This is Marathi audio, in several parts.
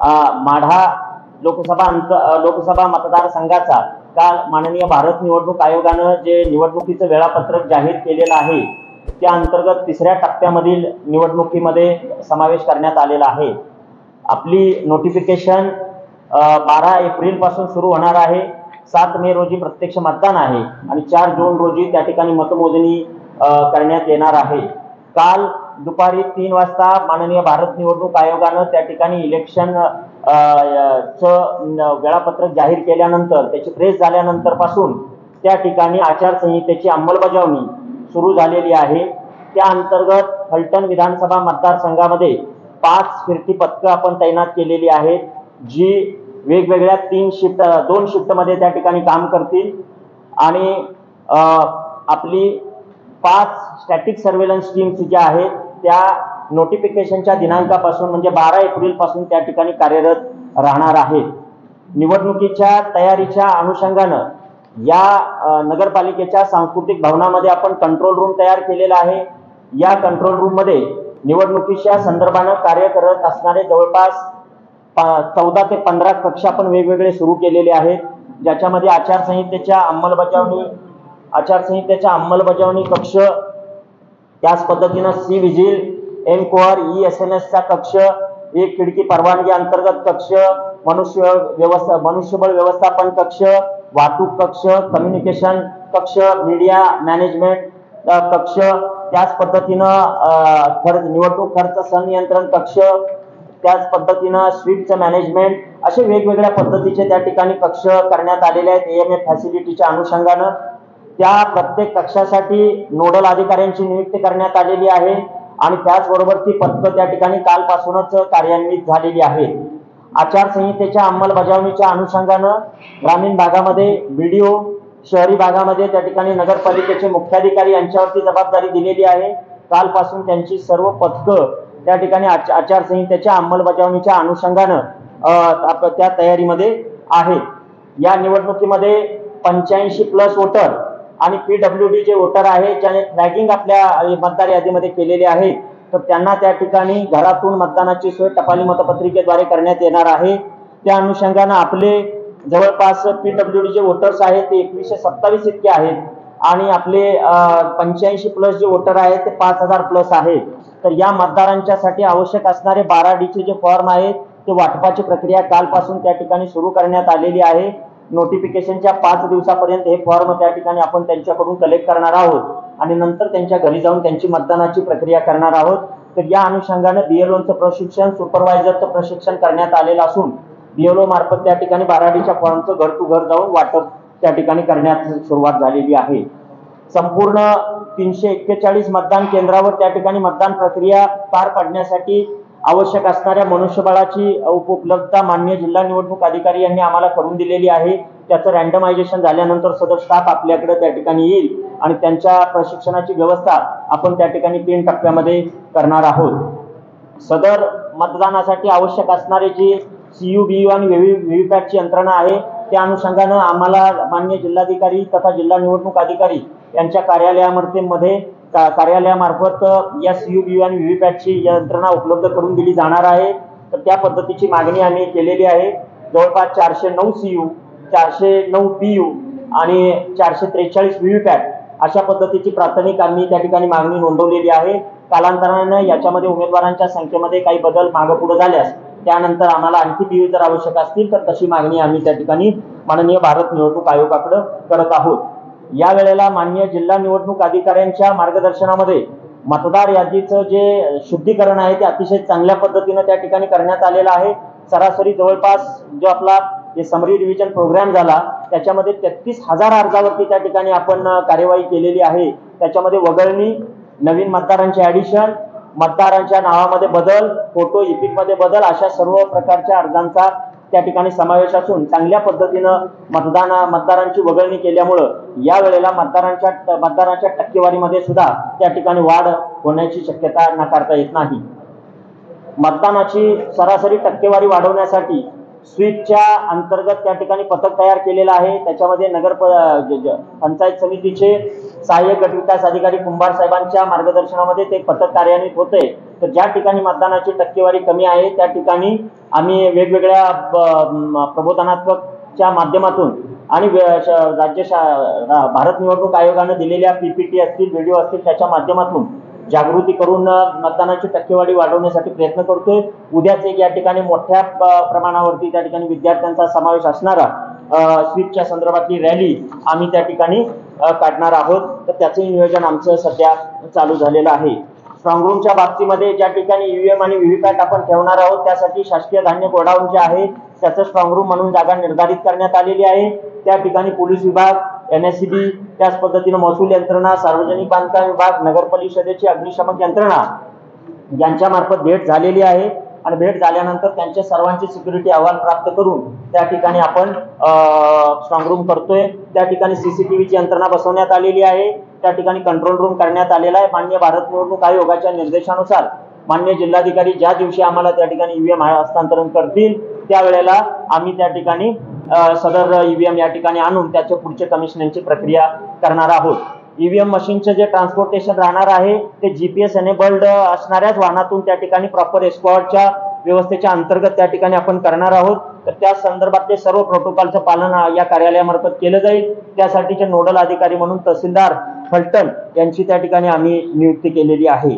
माढा लोकसभा मतदारसंघाचा काल माननीय भारत निवडणूक आयोगानं जे निवडणुकीचं वेळापत्रक जाहीर केलेलं आहे त्या अंतर्गत तिसऱ्या टप्प्यामधील निवडणुकीमध्ये समावेश करण्यात आलेला आहे। आपली नोटिफिकेशन 12 एप्रिल पासून सुरू होणार आहे। 7 मे रोजी प्रत्यक्ष मतदान आहे आणि 4 जून रोजी त्या ठिकाणी मतमोजणी करण्यात येणार आहे। काल दुपारी 3 वाजता माननीय भारत निवडणूक आयोगानं त्या ठिकाणी इलेक्शन वेळापत्रक जाहीर केल्यानंतर त्याची प्रेस झाल्यानंतर पासून त्या ठिकाणी आचारसंहितेची अंमलबजावणी सुरू झालेली आहे। त्या अंतर्गत फलटण विधानसभा मतदारसंघामध्ये 5 फिरती पथकं आपण तैनात केलेली आहेत, जी वेगवेगळ्या 2 शिफ्टमध्ये त्या ठिकाणी काम करतील आणि आपली 5 स्टॅटिक सर्व्हेलन्स टीम्स ज्या आहेत त्या नोटिफिकेशनच्या दिनांकापासून म्हणजे 12 एप्रिल पासून त्या ठिकाणी कार्यरत राहणार आहेत। निवडणुकीच्या तयारीच्या अनुषंगानं या नगरपालिकेच्या सांस्कृतिक भवनामध्ये आपण कंट्रोल रूम तयार केलेला आहे। या कंट्रोल रूम मध्ये निवडणुकीच्या संदर्भानं कार्य करत असणारे जवळपास 14 ते 15 कक्ष आपण वेगवेगळे सुरू केलेले आहेत, ज्याच्यामध्ये आचारसंहितेच्या अंमलबजावणी कक्ष, त्याच पद्धतीनं सी विजिल, एनकोआर, ESNS चा कक्ष, एक खिडकी परवानगी अंतर्गत कक्ष, मनुष्यबळ व्यवस्थापन कक्ष, वाहतूक कक्ष, कम्युनिकेशन कक्ष, मीडिया मॅनेजमेंट कक्ष, त्याच पद्धतीनं निवडणूक खर्च संनियंत्रण कक्ष, त्याच पद्धतीनं स्वीपचं मॅनेजमेंट, असे वेगवेगळ्या पद्धतीचे त्या ठिकाणी कक्ष करण्यात आलेले आहेत। AMF फॅसिलिटीच्या अनुषंगानं त्या प्रत्येक कक्षासाठी नोडल अधिकाऱ्यांची नियुक्ती करण्यात आलेली आहे आणि त्याचबरोबर ती पथकं त्या ठिकाणी कालपासूनच कार्यान्वित झालेली आहेत। आचारसंहितेच्या अंमलबजावणीच्या अनुषंगानं ग्रामीण भागामध्ये BDO, शहरी भागामध्ये त्या ठिकाणी नगरपालिकेचे मुख्याधिकारी यांच्यावरती जबाबदारी दिलेली आहे। कालपासून त्यांची सर्व पथकं त्या ठिकाणी आचारसंहितेच्या अंमलबजावणीच्या अनुषंगानं त्या तयारीमध्ये आहेत। या निवडणुकीमध्ये 85+ वोटर आणि PWD जे वोटर आहे ज्याने फ्लॅगिंग आपल्या मतदार यादीमध्ये केलेले आहे तर त्यांना त्या ठिकाणी घरातून मतदानाची सोय टपाली मतपत्रिकेद्वारे करण्यात येणार आहे। त्या अनुषंगानं आपले जवळपास PWD जे वोटर्स आहेत ते 2127 इतके आहेत आणि आपले 85+ जे वोटर आहेत ते 5000+ आहेत। तर या मतदारांच्यासाठी आवश्यक असणारे 12D चे जे फॉर्म आहेत ते वाटपाची प्रक्रिया कालपासून त्या ठिकाणी सुरू करण्यात आलेली आहे। नोटिफिकेशनच्या 5 दिवसापर्यंत हे फॉर्म त्या ठिकाणी आपण त्यांच्याकडून कलेक्ट करणार आहोत आणि नंतर त्यांच्या घरी जाऊन त्यांची मतदानाची प्रक्रिया करणार आहोत। तर या अनुषंगाने BLOचं प्रशिक्षण, सुपरवायझरचं प्रशिक्षण करण्यात आलेलं असून BLO मार्फत त्या ठिकाणी 12Dच्या फॉर्मचं घर टू घर जाऊन वाटप त्या ठिकाणी करण्यास सुरुवात झालेली आहे। संपूर्ण 341 मतदान केंद्रावर त्या ठिकाणी मतदान प्रक्रिया पार पाडण्यासाठी आवश्यक असणाऱ्या मनुष्यबळाची उपलब्धता माननीय जिल्हा निवडणूक अधिकारी यांनी आम्हाला करून दिलेली आहे। त्याचं रँडमायझेशन झाल्यानंतर सदर स्टाफ आपल्याकडे त्या ठिकाणी येईल आणि त्यांच्या प्रशिक्षणाची व्यवस्था आपण त्या ठिकाणी 3 टप्प्यामध्ये करणार आहोत। सदर मतदानासाठी आवश्यक असणारे जी CU, BU आणि VVPAT ची यंत्रणा आहे त्या अनुषंगानं आम्हाला माननीय जिल्हाधिकारी तथा जिल्हा निवडणूक अधिकारी यांच्या कार्यालयामार्फत या CU, BU आणि VVPAT ची यंत्रणा उपलब्ध करून दिली जाणार आहे। तर त्या पद्धतीची मागणी आम्ही केलेली आहे। जवळपास 409 CU, 409 BU आणि 443 VVPAT अशा पद्धतीची प्राथमिक आम्ही त्या ठिकाणी मागणी नोंदवलेली आहे। कालांतराने याच्यामध्ये उमेदवारांच्या संख्येमध्ये काही बदल मागेपुढे झाल्यास त्यानंतर आम्हाला आणखी BU जर आवश्यक असतील तर तशी मागणी आम्ही त्या ठिकाणी माननीय भारत निवडणूक आयोगाकडे करत आहोत। या वेळेला माननीय जिल्हा निवडणूक अधिकाऱ्यांच्या मार्गदर्शनामध्ये मतदार यादीचं जे शुद्धीकरण आहे ते अतिशय चांगल्या पद्धतीने त्या ठिकाणी करण्यात आलेलं आहे। सरासरी जवळपास जो आपला समरी रिव्हिजन प्रोग्राम झाला त्याच्यामध्ये 33,000 अर्जावरती त्या ठिकाणी आपण कार्यवाही केलेली आहे। त्याच्यामध्ये वगळणी, नवीन मतदारांचे ऍडिशन, मतदारांच्या नावामध्ये बदल, फोटो इपिक मध्ये बदल अशा सर्व प्रकारच्या अर्जांचा त्या ठिकाणी समावेश असून चांगल्या पद्धतीनं मतदारांची वगळणी केल्यामुळे या वेळेला मतदारांच्या टक्केवारीमध्ये सुद्धा त्या ठिकाणी वाढ होण्याची शक्यता नाकारता येत नाही। मतदानाची सरासरी टक्केवारी वाढवण्यासाठी स्वीपच्या अंतर्गत त्या ठिकाणी पथक तयार केलेलं आहे। त्याच्यामध्ये पंचायत समितीचे सहाय्यक गट विकास अधिकारी कुंभार साहेबांच्या मार्गदर्शनामध्ये ते पथक कार्यान्वित होते। तर ज्या ठिकाणी मतदानाची टक्केवारी कमी आहे त्या ठिकाणी आम्ही वेगवेगळ्या प्रबोधनात्मकच्या माध्यमातून आणि भारत निवडणूक आयोगाने दिलेल्या पीपीटी असतील, व्हिडिओ असतील, त्याच्या माध्यमातून जागृती करून मतदानाची टक्केवारी वाढवण्यासाठी प्रयत्न करतोय। उद्याच एक या ठिकाणी मोठ्या प्रमाणावरती त्या ठिकाणी विद्यार्थ्यांचा समावेश असणारा स्वीपच्या संदर्भातली रॅली आम्ही त्या ठिकाणी काढणार आहोत। तर त्याचे नियोजन आमचं सध्या चालू झालेलं आहे। स्ट्रॉंग रूमच्या बाबतीमध्ये ज्या ठिकाणी ईव्हीएम आणि व्हीव्हीपॅट आपण ठेवणार आहोत त्यासाठी शासकीय धान्य गोडाऊन जे आहे त्याचं स्ट्रॉंग रूम म्हणून जागा निर्धारित करण्यात आलेली आहे। त्या ठिकाणी पोलीस विभाग, NSCB, त्याच पद्धतीने महसूल यंत्रणा, सार्वजनिक बांधकाम विभाग, नगर परिषदेची अग्निशमन यंत्रणा यांच्या मार्फत भेट झालेली आहे आणि भेट झाल्यानंतर त्यांच्या सर्वांची सिक्युरिटी अहवाल प्राप्त करून त्या ठिकाणी आपण स्ट्रॉंग रूम करतोय। त्या ठिकाणी CCTVची यंत्रणा बसवण्यात आलेली आहे। त्या ठिकाणी कंट्रोल रूम करण्यात आलेला आहे। माननीय भारत निवडणूक आयोगाच्या निर्देशानुसार माननीय जिल्हाधिकारी ज्या दिवशी आम्हाला त्या ठिकाणी ईव्हीएम हस्तांतरण करतील त्यावेळेला आम्ही त्या ठिकाणी सदर ईव्हीएम या ठिकाणी आणून त्याच्या पुढचे कमिशनिंगची प्रक्रिया करणार आहोत। ईव्हीएम मशीनचे जे ट्रान्सपोर्टेशन राहणार आहे ते GPS एनेबल्ड असणाऱ्याच वाहनातून त्या ठिकाणी प्रॉपर एस्कॉर्टच्या व्यवस्थेच्या अंतर्गत त्या ठिकाणी आपण करणार आहोत। तर त्या संदर्भातले सर्व प्रोटोकॉलचं पालन या कार्यालयामार्फत केलं जाईल। त्यासाठीचे नोडल अधिकारी म्हणून तहसीलदार फलटण यांची त्या ठिकाणी आम्ही नियुक्ती केलेली आहे।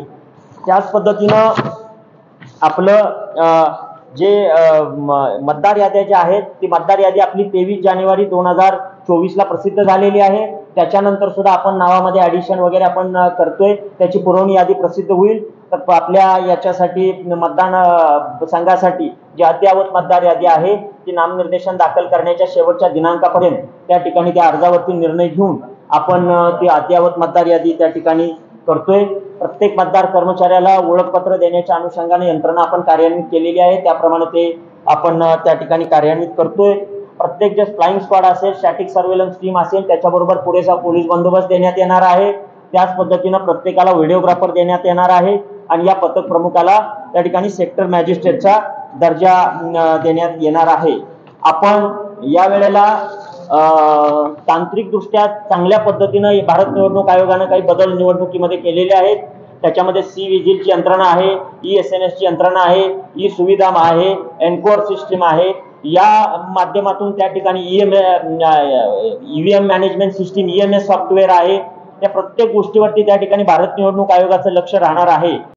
त्याच पद्धतीनं आपलं जे मतदार याद्या ज्या आहेत ती मतदार यादी आपली 23 जानेवारी 2024 ला प्रसिद्ध झालेली आहे। त्याच्यानंतर सुद्धा आपण नावामध्ये ॲडिशन वगैरे आपण करतोय, त्याची पुरवणी यादी प्रसिद्ध होईल। तर आपल्या याच्यासाठी मतदान संघासाठी जी अद्ययावत मतदार यादी आहे ती नामनिर्देशन दाखल करण्याच्या शेवटच्या दिनांकापर्यंत त्या ठिकाणी त्या अर्जावरती निर्णय घेऊन आपण ती अद्ययावत मतदार यादी त्या ठिकाणी करतोय। प्रत्येक मतदार कर्मचाऱ्याला ओळखपत्र देण्याच्या अनुषंगाने यंत्रणा आपण कार्यान्वित केलेली आहे, त्याप्रमाणे ते आपण त्या ठिकाणी कार्यान्वित करतोय। प्रत्येक जे फ्लाइंग स्क्वॉड असेल, स्टॅटिक सर्व्हेलन्स टीम असेल त्याच्याबरोबर पुरेसा पोलीस बंदोबस्त देण्यात येणार आहे। त्याच पद्धतीने प्रत्येकाला व्हिडिओग्राफर देण्यात येणार आहे आणि या पथक प्रमुखाला त्या ठिकाणी सेक्टर मॅजिस्ट्रेटचा दर्जा देण्यात येणार आहे। आपण या वेळेला तांत्रिक दृष्ट्या चांगल्या पद्धतीने भारत निवडणूक आयोगाने काही बदल निवडणुकीमध्ये केलेले आहेत। त्याच्यामध्ये सी-विजिलची यंत्रणा आहे, ई-SNS ची यंत्रणा आहे, ई-सुविधा आहे, एनकोर सिस्टीम आहे। या माध्यमातून त्या ठिकाणी EVM management system EMS software आहे। त्या प्रत्येक गोष्टीवरती त्या ठिकाणी भारत निवडणूक आयोगाचं लक्ष राहणार आहे।